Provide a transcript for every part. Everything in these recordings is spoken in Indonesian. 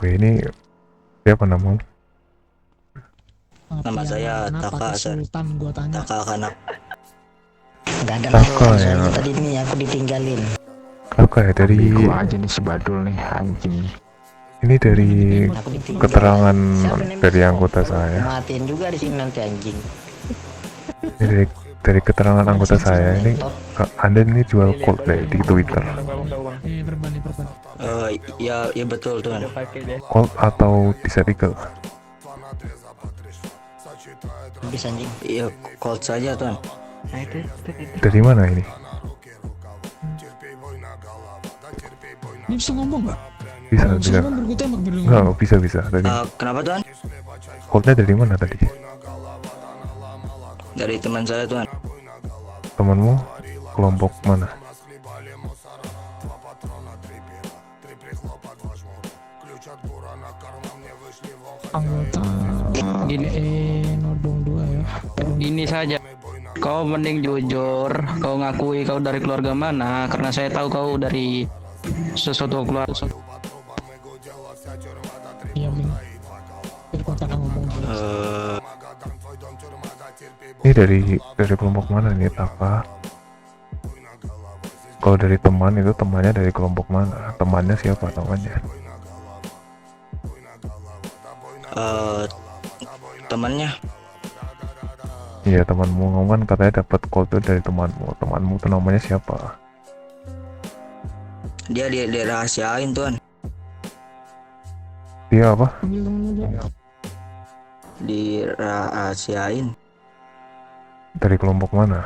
Oke, ini siapa namamu? Nama saya Taka, Sultan gua tanya. Taka Kanak. Nggak ada Taka lawan ya. soalnya tadi nih aku ditinggalin. Kakak ya dari Bego aja nih si Badul nih anjing. ini dari Aku ditinggalin. keterangan Siapa yang dari nembak? anggota saya. Matiin juga di sini nanti anjing. Ini dari keterangan anggota saya ini Anda ini jual cold play di Twitter. Berbani. Ya betul tuan. Cold atau Desert Bisa anjing. Iya cold saja tuan. Dari mana ini? Ini bisa ngomong nggak? Bisa. Ngomong gue tembak biar lu Enggak, ngomong. bisa. Tadi Kenapa tuan? coldnya dari mana tadi? Dari teman saya tuan. Temanmu kelompok mana? Anggota gini nodong dua ya. Gini saja, kau mending jujur, kau ngakui kau dari keluarga mana, karena saya tahu kau dari sesuatu keluarga. Iya Bing. Biar gua tanah ngomong. Ini dari kelompok mana nih, Taka? Kalau dari teman itu temannya dari kelompok mana? Temannya siapa namanya? Temannya Iya, temanmu ngomong kan katanya dapat call tuh dari temanmu. Temanmu tuh namanya siapa? dia dirahasiain tuan. Dia apa? Panggil temennya aja. Dirahasiain. Dari kelompok mana?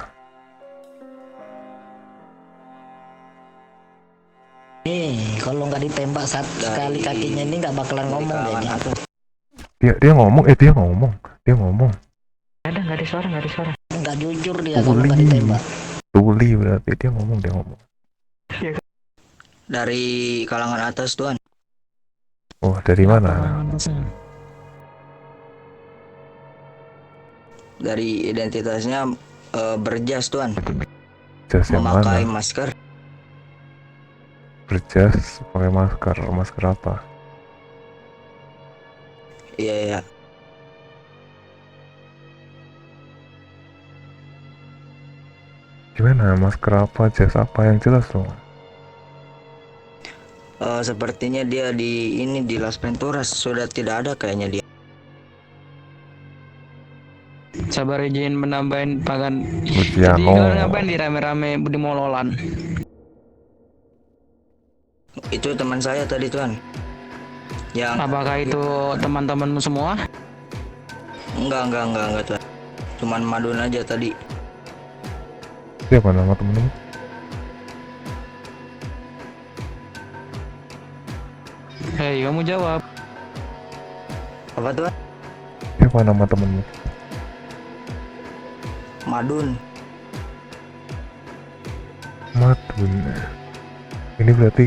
Kalau nggak ditembak sekali kakinya ini nggak bakalan ngomong deh kalangan ini. atas. Dia ngomong. Dia ngomong. Nggak ada suara. Nggak jujur dia kalau nggak ditembak. Tuli berarti dia ngomong. Dari kalangan atas tuan. Oh, dari mana? Tangan rasanya. Dari identitasnya berjas tuan. Jas yang Memakai mana? masker. Berjas, pakai masker. Masker apa? Iya. Gimana? Masker apa? Jas apa? Yang jelas dong. Sepertinya dia di Las Venturas sudah tidak ada kayaknya dia. Sabar izin menambahin pagan. Jadi Luciano. kalian ngapain di rame-rame di mololan? Itu teman saya tadi tuan. Yang Apakah itu teman-temanmu semua? enggak tuan. Cuman Madun aja tadi. Siapa nama temenmu? Hei, kamu jawab. Apa tuan? Siapa nama temenmu? Madun. Madun. Ini berarti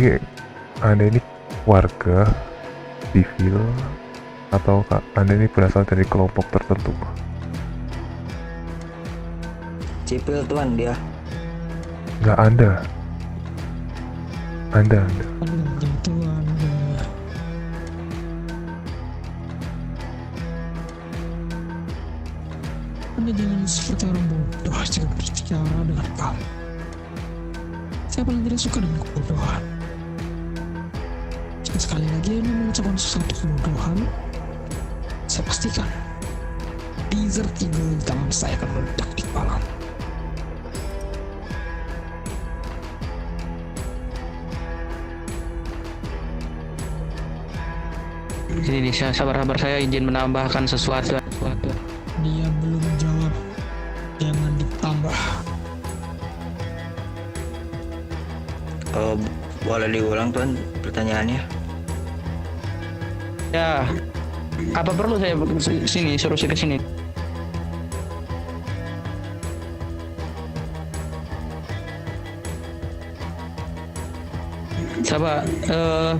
Anda ini warga sivil atau Anda ini berasal dari kelompok tertentu? Sipil tuan dia. Nggak Anda. Anda. Aduh, jatuhan. Anda jangan seperti orang bodoh jika berbicara dengan kamu. Siapa yang tidak suka dengan kebodohan? Jika sekali lagi Anda mengucapkan sesuatu kebodohan, saya pastikan Desert Eagle di tangan saya akan meledak di kepalamu. Jadi sabar saya izin menambahkan sesuatu. Dia belum menjawab. Jangan ditambah. Boleh diulang tuan pertanyaannya? Ya, apa perlu saya sini suruh saya ke sini? Sabar,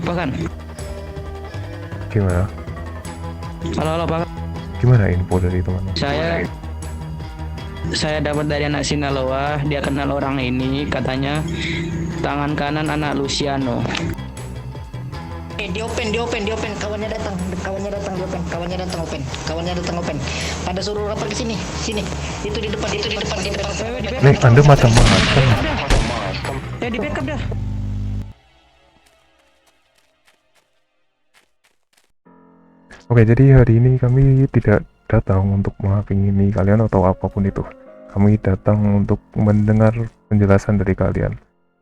Pakan. Gimana? Halo Pakan. Gimana info dari temanmu? Saya dapat dari anak Sinaloa, dia kenal orang ini, katanya tangan kanan anak Luciano. Di open. Kawannya datang, open. Pada suruh rapor ke sini. Itu di depan. Nih, Anda macam-macam. Ya di backup dah. Oke, jadi hari ini kami tidak datang untuk menghakimi kalian atau apapun itu. Kami datang untuk mendengar penjelasan dari kalian.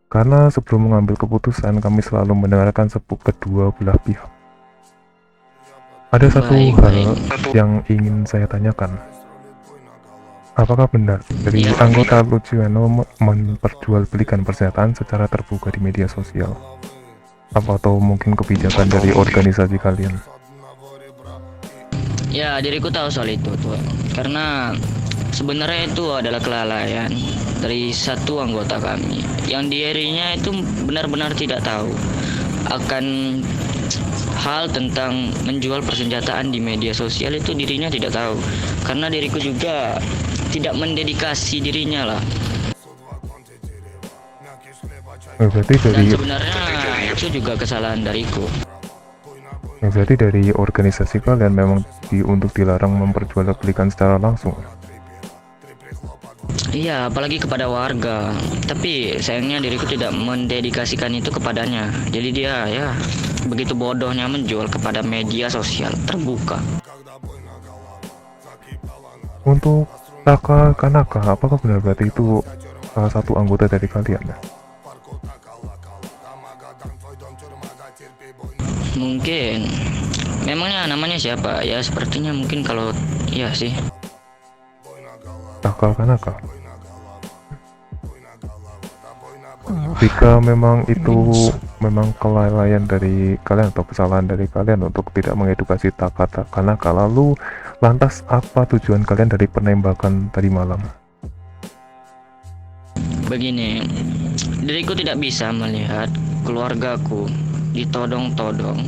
Karena sebelum mengambil keputusan, kami selalu mendengarkan kedua belah pihak. Ada satu hal yang ingin saya tanyakan. Apakah benar dari anggota Luciano memperjualbelikan pernyataan secara terbuka di media sosial? Atau mungkin kebijakan dari organisasi kalian? Ya, diriku tahu soal itu tuh. Karena sebenarnya itu adalah kelalaian dari satu anggota kami yang dirinya itu benar-benar tidak tahu akan hal tentang menjual persenjataan di media sosial. Itu dirinya tidak tahu karena diriku juga tidak mendedikasi dirinya lah. Berarti Dan dari sebenarnya itu juga kesalahan dariku. berarti dari organisasi kalian memang untuk dilarang memperjualbelikan secara langsung. Iya, apalagi kepada warga. Tapi sayangnya diriku tidak mendedikasikan itu kepadanya. Jadi dia ya begitu bodohnya menjual kepada media sosial terbuka. Untuk Taka Kanaka, apakah benar berarti itu salah satu anggota dari kalian? Mungkin memangnya namanya siapa? Ya sepertinya mungkin kalau ya sih. Taka Kanaka. Jika memang itu memang kelalaian dari kalian atau kesalahan dari kalian untuk tidak mengedukasi Taka Kanaka, lalu lantas apa tujuan kalian dari penembakan tadi malam? Begini, diriku tidak bisa melihat keluargaku ditodong-todong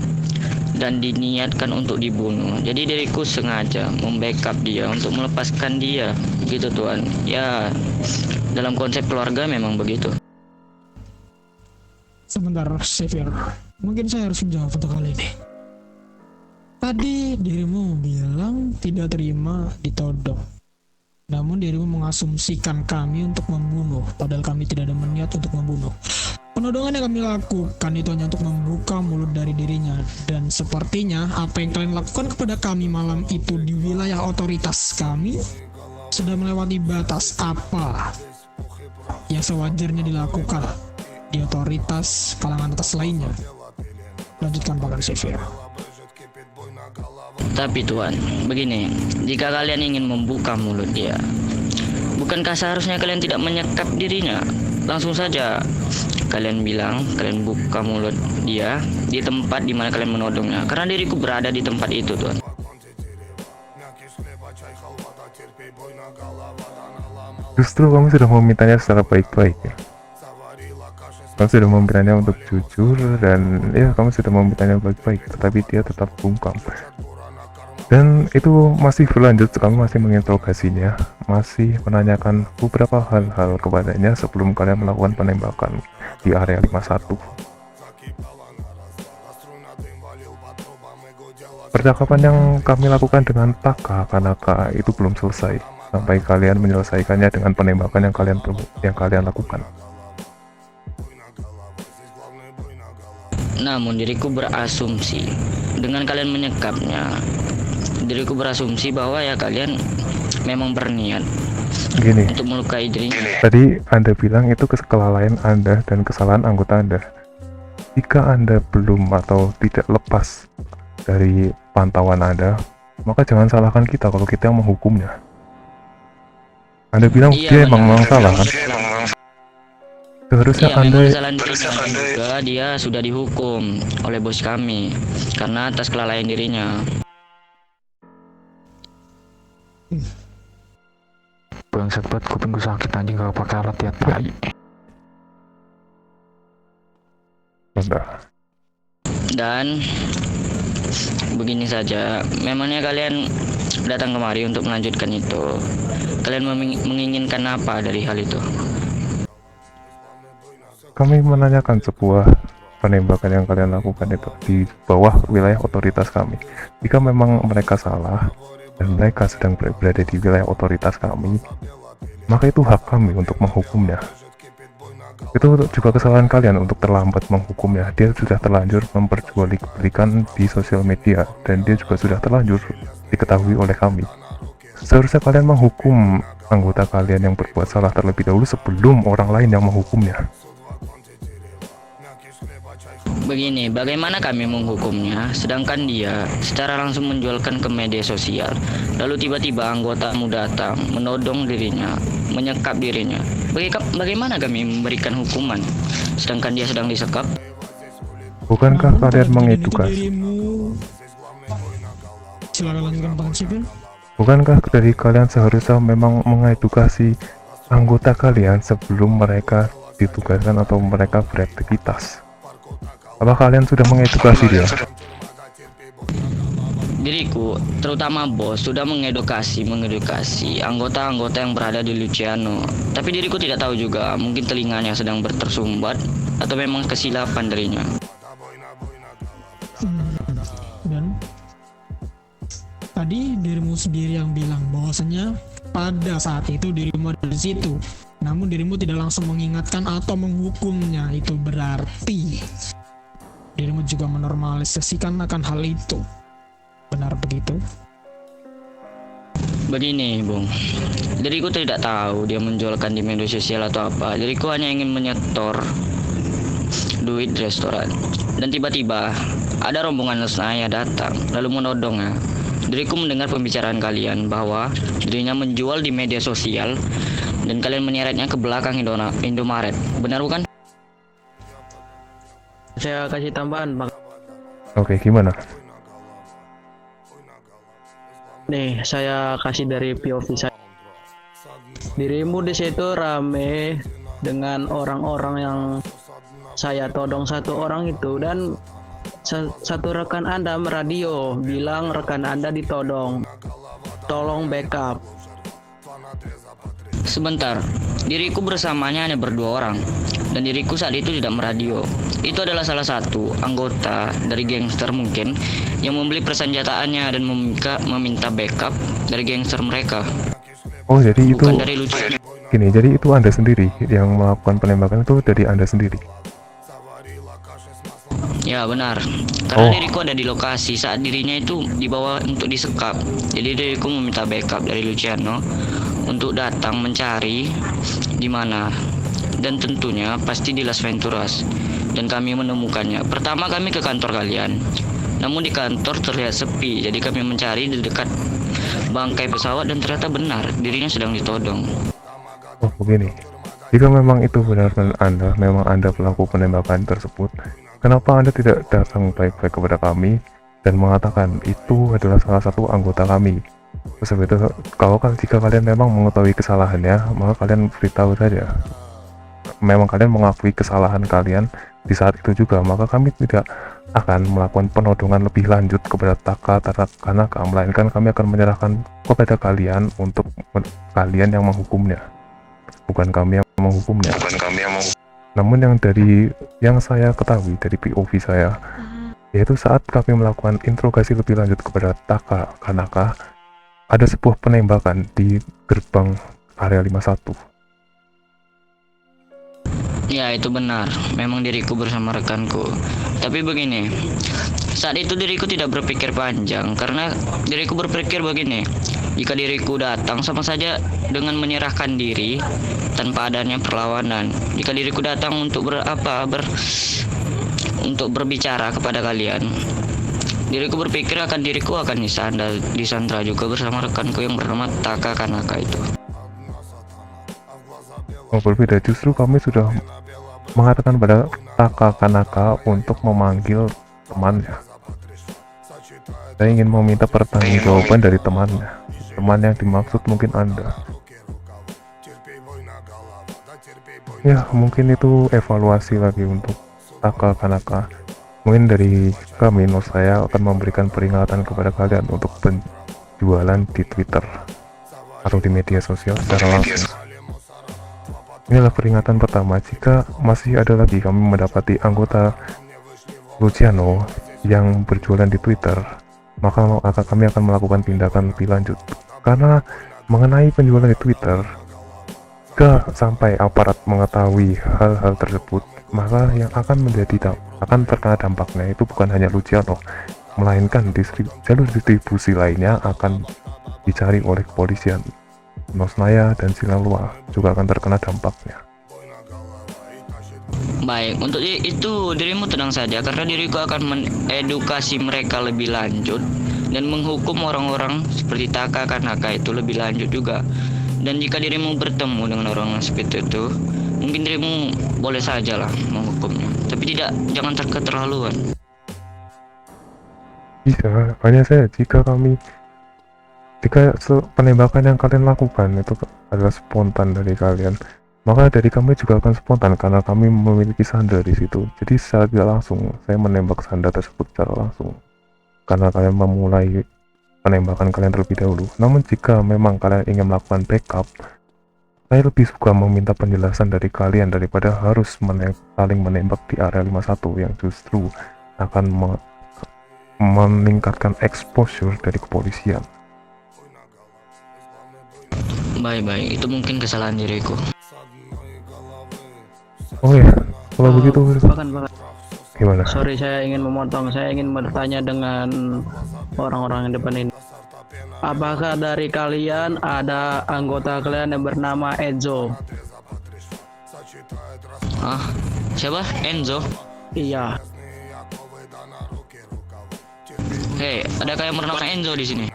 dan diniatkan untuk dibunuh. Jadi diriku sengaja membackup dia untuk melepaskan dia, gitu Tuan. Ya, dalam konsep keluarga memang begitu. Sebentar, Xavier. Mungkin saya harus menjawab untuk kali ini. Tadi dirimu bilang tidak terima ditodong. Namun dirimu mengasumsikan kami untuk membunuh, padahal kami tidak ada niat untuk membunuh. Penodongan yang kami lakukan itu hanya untuk membuka mulut dari dirinya. Dan sepertinya apa yang kalian lakukan kepada kami malam itu di wilayah otoritas kami sudah melewati batas apa yang sewajarnya dilakukan di otoritas kalangan atas lainnya. Lanjutkan Pak Xavier. Tapi Tuan, begini, jika kalian ingin membuka mulut dia, bukankah seharusnya kalian tidak menyekap dirinya? Langsung saja kalian bilang, kalian buka mulut dia di tempat di mana kalian menodongnya. Karena diriku berada di tempat itu, Tuan. Justru kamu sudah memintanya secara baik-baik ya. Kamu sudah memintanya untuk jujur dan ya kamu sudah memintanya baik-baik, tetapi dia tetap bungkam. Dan itu masih berlanjut, kamu masih menginterogasinya, masih menanyakan beberapa hal-hal kepadanya sebelum kalian melakukan penembakan di area 51. Percakapan yang kami lakukan dengan Taka Kanaka itu belum selesai sampai kalian menyelesaikannya dengan penembakan yang kalian lakukan. Namun diriku berasumsi dengan kalian menyekapnya, diriku berasumsi bahwa ya kalian memang berniat Gini, untuk melukai dirinya. tadi Anda bilang itu kelalaian Anda dan kesalahan anggota Anda. Jika Anda belum atau tidak lepas dari pantauan Anda, maka jangan salahkan kita kalau kita yang menghukumnya. Anda bilang dia memang salah kan? Seharusnya Iya, Anda memang kesalahan dirinya juga dia sudah dihukum oleh bos kami karena atas kelalaian dirinya. Bangsat banget, kupingku sakit anjing kalau pakai alat ya tai. Bentar. Dan begini saja, memangnya kalian datang kemari untuk melanjutkan itu. Kalian menginginkan apa dari hal itu? Kami menanyakan sebuah penembakan yang kalian lakukan itu di bawah wilayah otoritas kami. Jika memang mereka salah dan mereka sedang berada di wilayah otoritas kami, maka itu hak kami untuk menghukumnya. Itu juga kesalahan kalian untuk terlambat menghukumnya. Dia sudah terlanjur memperjualbelikan di sosial media dan dia juga sudah terlanjur diketahui oleh kami. Seharusnya kalian menghukum anggota kalian yang berbuat salah terlebih dahulu sebelum orang lain yang menghukumnya. Begini, bagaimana kami menghukumnya sedangkan dia secara langsung menjualkan ke media sosial. Lalu tiba-tiba anggotamu datang, menodong dirinya, menyekap dirinya. Bagaimana kami memberikan hukuman sedangkan dia sedang disekap? Bukankah Namun, kalian kalau mengedukasi? dirimu, silakan lanjutkan Pak Sipil. Bukankah dari kalian seharusnya memang mengedukasi anggota kalian sebelum mereka ditugaskan atau mereka beraktivitas? Apa kalian sudah mengedukasi dia? Diriku, terutama bos, sudah mengedukasi anggota-anggota yang berada di Luciano. Tapi diriku tidak tahu juga, mungkin telinganya sedang tersumbat atau memang kesilapan darinya. Dan tadi dirimu sendiri yang bilang bahwasanya pada saat itu dirimu ada di situ, namun dirimu tidak langsung mengingatkan atau menghukumnya. Itu berarti dirimu juga menormalisasikan akan hal itu. Benar begitu? Begini, Bung. Diriku tidak tahu dia menjualkan di media sosial atau apa. Diriku hanya ingin menyetor duit di restoran. Dan tiba-tiba ada rombongan saya datang lalu menodongnya. Diriku mendengar pembicaraan kalian bahwa dirinya menjual di media sosial dan kalian menyeretnya ke belakang Indomaret. Benar bukan? Saya kasih tambahan, Bang. Oke, gimana? Nih, saya kasih dari POV saya. Dirimu di situ rame dengan orang-orang yang saya todong satu orang itu, dan satu rekan Anda meradio bilang rekan Anda ditodong. Tolong backup. Sebentar, diriku bersamanya hanya berdua orang dan diriku saat itu tidak meradio. Itu adalah salah satu anggota dari gangster mungkin yang membeli persenjataannya dan meminta backup dari gangster mereka. Oh, jadi itu Bukan dari lucu. gini, jadi itu Anda sendiri yang melakukan penembakan itu dari Anda sendiri. Ya benar, karena Oh. diriku ada di lokasi saat dirinya itu dibawa untuk disekap. Jadi diriku meminta backup dari Luciano untuk datang mencari di mana, dan tentunya pasti di Las Venturas. Dan kami menemukannya. Pertama kami ke kantor kalian, namun di kantor terlihat sepi. Jadi kami mencari di dekat bangkai pesawat dan ternyata benar dirinya sedang ditodong. Oh, begini. Jika memang itu benar-benar memang Anda pelaku penembakan tersebut, kenapa Anda tidak datang baik-baik kepada kami dan mengatakan itu adalah salah satu anggota kami? Terus habis itu, jika kalian memang mengetahui kesalahannya, maka kalian beritahu saja. Memang kalian mengakui kesalahan kalian di saat itu juga, maka kami tidak akan melakukan penodongan lebih lanjut kepada Taka Kanaka, melainkan kami akan menyerahkan kepada kalian untuk kalian yang menghukumnya, bukan kami yang menghukumnya. Namun yang saya ketahui dari POV saya, yaitu saat kami melakukan interogasi lebih lanjut kepada Taka Kanaka, ada sebuah penembakan di gerbang area 51. Ya itu benar, memang diriku bersama rekanku. Tapi begini, saat itu diriku tidak berpikir panjang karena diriku berpikir begini, jika diriku datang sama saja dengan menyerahkan diri tanpa adanya perlawanan. Jika diriku datang untuk untuk berbicara kepada kalian, diriku berpikir diriku akan disandra juga bersama rekanku yang bernama Taka Kanaka itu. Oh, berbeda, justru kami sudah mengatakan pada Taka Kanaka untuk memanggil temannya. Saya ingin meminta pertanggungjawaban dari temannya. Teman yang dimaksud mungkin Anda. Ya, mungkin itu evaluasi lagi untuk Taka Kanaka. Mungkin dari kami, saya akan memberikan peringatan kepada kalian untuk penjualan di Twitter atau di media sosial secara langsung. Inilah peringatan pertama. Jika masih ada lagi kami mendapati anggota Luciano yang berjualan di Twitter, maka kami akan melakukan tindakan lebih lanjut. Karena mengenai penjualan di Twitter, jika sampai aparat mengetahui hal-hal tersebut, maka yang akan terkena dampaknya itu bukan hanya Luciano, melainkan jalur distribusi lainnya akan dicari oleh kepolisian. Nosnaya dan Sinaloa juga akan terkena dampaknya. Baik, untuk itu dirimu tenang saja karena diriku akan mengedukasi mereka lebih lanjut dan menghukum orang-orang seperti Taka Kanaka itu lebih lanjut juga. Dan jika dirimu bertemu dengan orang seperti itu, mungkin dirimu boleh saja lah menghukumnya, tapi jangan keterlaluan. Bisa, hanya saja jika penembakan yang kalian lakukan itu adalah spontan dari kalian, maka dari kami juga akan spontan karena kami memiliki sandra di situ. Jadi secara tidak langsung saya menembak sandra tersebut secara langsung karena kalian memulai penembakan kalian terlebih dahulu. Namun jika memang kalian ingin melakukan backup, saya lebih suka meminta penjelasan dari kalian daripada harus saling menembak di area 51 yang justru akan meningkatkan exposure dari kepolisian. Baik, itu mungkin kesalahan diriku. Oke, kalau begitu Bahkan gimana? sorry, saya ingin memotong. Saya ingin bertanya dengan orang-orang yang depan ini. Apakah dari kalian ada anggota kalian yang bernama Enzo? Siapa? Enzo? Iya. Hei, adakah yang bernama Enzo di sini?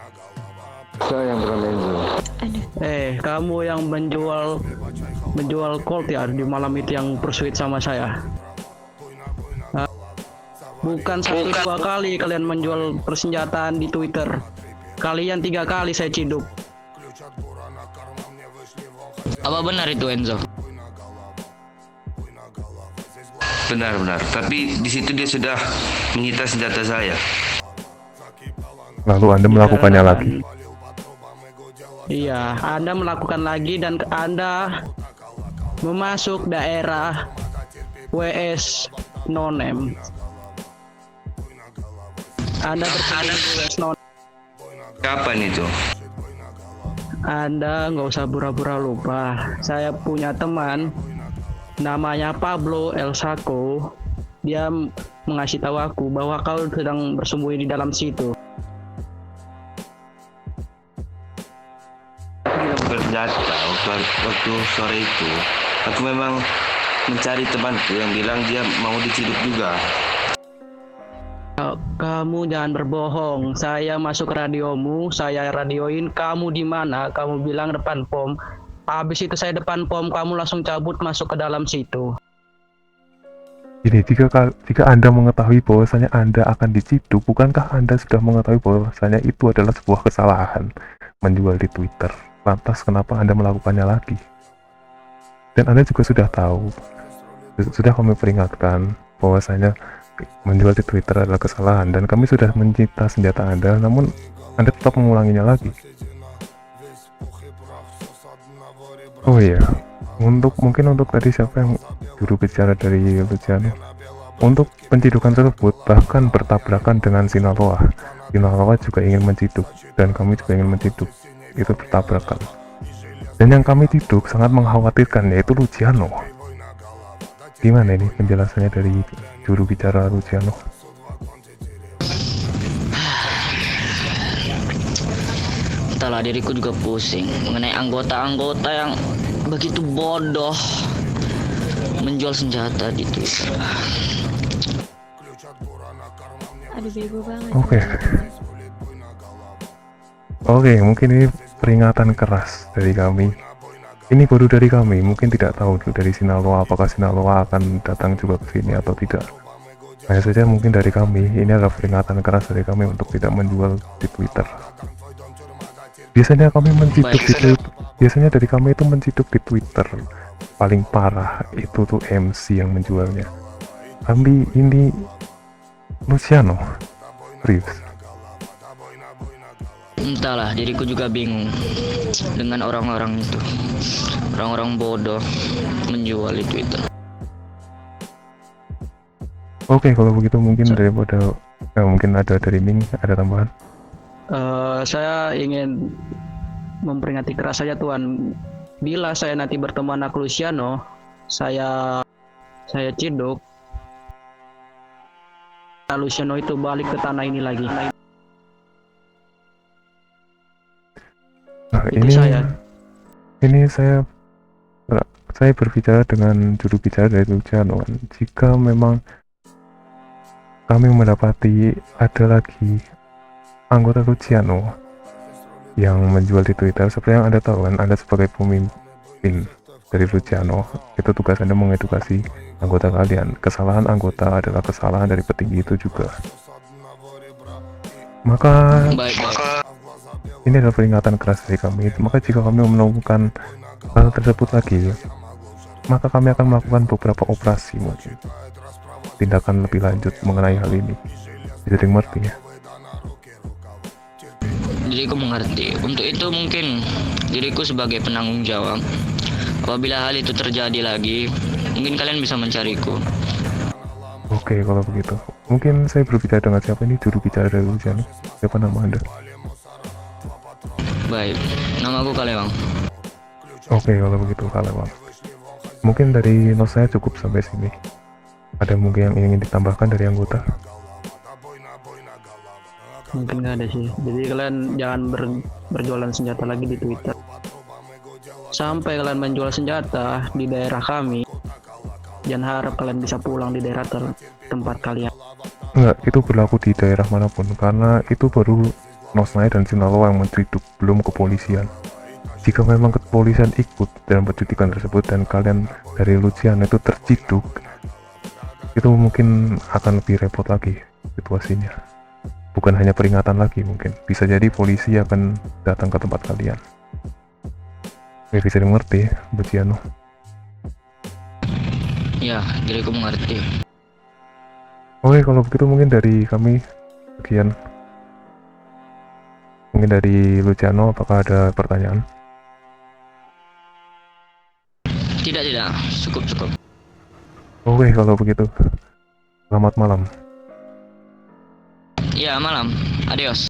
Saya yang bernama Enzo. Kamu yang menjual Colt ya di malam itu yang pursuit sama saya? Bukan satu dua kali kalian menjual persenjataan di Twitter. Kalian 3 kali saya ciduk. Apa benar itu Enzo? Benar. Tapi di situ dia sudah menyita senjata saya. Lalu Anda melakukannya lagi? Iya, Anda melakukan lagi dan Anda memasuk daerah WS Nonem. Anda bersama WS Nonem. Kapan itu? Anda nggak usah pura-pura lupa. Saya punya teman namanya Pablo El Saco. Dia mengasih tahu aku bahwa kau sedang bersembunyi di dalam situ. Bersenjata waktu sore itu. Aku memang mencari temanku yang bilang dia mau diciduk juga. Kamu jangan berbohong. Saya masuk radiomu, saya radioin kamu di mana. Kamu bilang depan pom. Habis itu saya depan pom, kamu langsung cabut masuk ke dalam situ. Jadi jika Anda mengetahui bahwasanya Anda akan diciduk, bukankah Anda sudah mengetahui bahwasanya itu adalah sebuah kesalahan menjual di Twitter? Lantas kenapa Anda melakukannya lagi? Dan Anda juga sudah tahu, sudah kami peringatkan bahwasanya menjual di Twitter adalah kesalahan dan kami sudah menyita senjata Anda, namun Anda tetap mengulanginya lagi. Oh iya, mungkin untuk tadi siapa yang juru bicara dari Luciano, untuk pencidukan tersebut bahkan bertabrakan dengan Sinaloa. Sinaloa juga ingin menciduk dan kami juga ingin menciduk, itu bertabrakan. Dan yang kami ciduk sangat mengkhawatirkan, yaitu Luciano. Gimana ini penjelasannya dari juru bicara Luciano? Entahlah, diriku juga pusing mengenai anggota-anggota yang begitu bodoh menjual senjata di Twitter. Aduh, bego banget. Oke, mungkin ini peringatan keras dari kami. Ini baru dari kami, mungkin tidak tahu dari Sinaloa apakah Sinaloa akan datang juga ke sini atau tidak. Hanya saja mungkin dari kami, ini adalah peringatan keras dari kami untuk tidak menjual di Twitter. Biasanya dari kami itu menciduk di Twitter. Paling parah itu tuh MC yang menjualnya. Kami ini Luciano, Reeves. Entahlah, diriku juga bingung dengan orang-orang itu. Orang-orang bodoh menjual di Twitter. Oke, kalau begitu mungkin daripada mungkin ada dari Ming, ada tambahan. Saya ingin memperingati keras saja Tuan. Bila saya nanti bertemu anak Luciano, saya ciduk anak Luciano itu balik ke tanah ini lagi. Nah, Itu ini saya berbicara dengan juru bicara dari Luciano kan. Jika memang kami mendapati ada lagi anggota Luciano yang menjual di Twitter, seperti yang Anda tahu kan, Anda sebagai pemimpin dari Luciano, itu tugas Anda mengedukasi anggota kalian. Kesalahan anggota adalah kesalahan dari petinggi itu juga. Maka Baik. ini adalah peringatan keras dari kami. Maka jika kami menemukan hal tersebut lagi, maka kami akan melakukan beberapa operasi mungkin. Tindakan lebih lanjut mengenai hal ini. Bisa mengerti ya? Diriku mengerti. Untuk itu mungkin diriku sebagai penanggung jawab. Apabila hal itu terjadi lagi, mungkin kalian bisa mencariku. Oke, kalau begitu. Mungkin saya berbicara dengan siapa ini? Juru bicara dari Luciano. Siapa nama Anda? Baik, namaku Kalewang. Oke, kalau begitu Kalewang. Mungkin dari nos saya cukup sampai sini. Ada mungkin yang ingin ditambahkan dari anggota? Mungkin nggak ada sih. Jadi kalian jangan berjualan senjata lagi di Twitter. Sampai kalian menjual senjata di daerah kami, jangan harap kalian bisa pulang di daerah tempat kalian. Enggak, itu berlaku di daerah manapun, karena itu baru Nosnaya dan Sinaloa yang menciduk, belum kepolisian. Jika memang kepolisian ikut dalam penculikan tersebut dan kalian dari Luciano itu terciduk, itu mungkin akan lebih repot lagi situasinya. Bukan hanya peringatan lagi, mungkin bisa jadi polisi akan datang ke tempat kalian. Oke, bisa dimengerti Luciano? Ya, diriku mengerti. Oke, kalau begitu mungkin dari kami sekian. Mungkin dari Luciano, apakah ada pertanyaan? Tidak, cukup. Oke, kalau begitu selamat malam. Ya, malam. Adios.